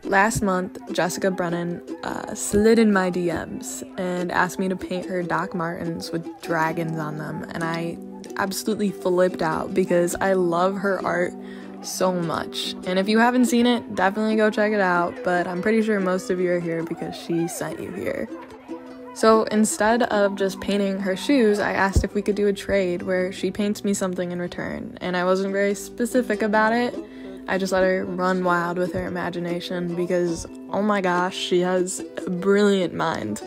Last month, Jessica Brennan slid in my DMs and asked me to paint her Doc Martens with dragons on them, and I absolutely flipped out because I love her art so much. And if you haven't seen it, definitely go check it out, but I'm pretty sure most of you are here because she sent you here. So instead of just painting her shoes, I asked if we could do a trade where she paints me something in return, and I wasn't very specific about it. I just let her run wild with her imagination because, oh my gosh, she has a brilliant mind.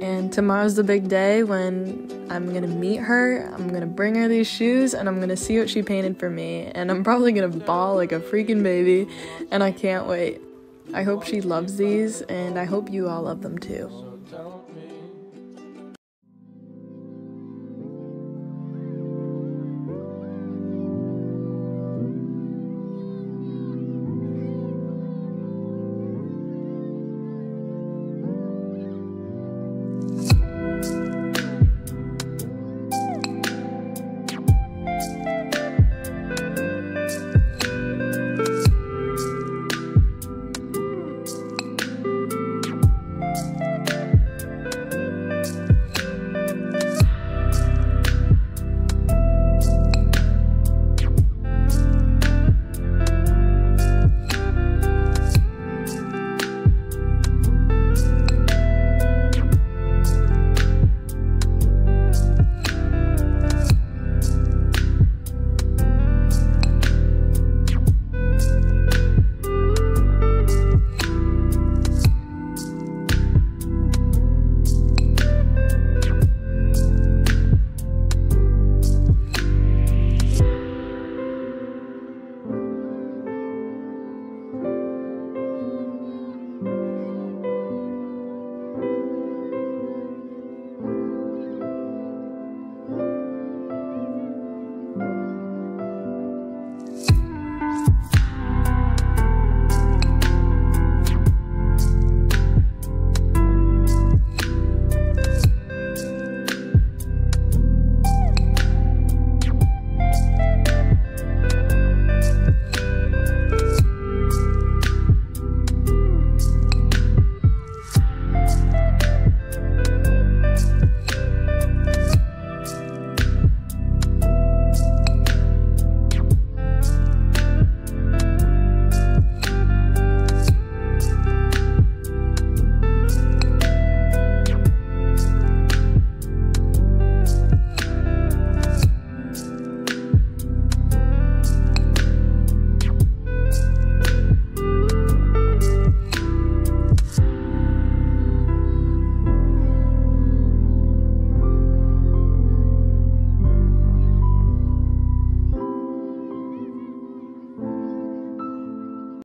And tomorrow's the big day when I'm gonna meet her, I'm gonna bring her these shoes, and I'm gonna see what she painted for me, and I'm probably gonna bawl like a freaking baby, and I can't wait. I hope she loves these, and I hope you all love them too.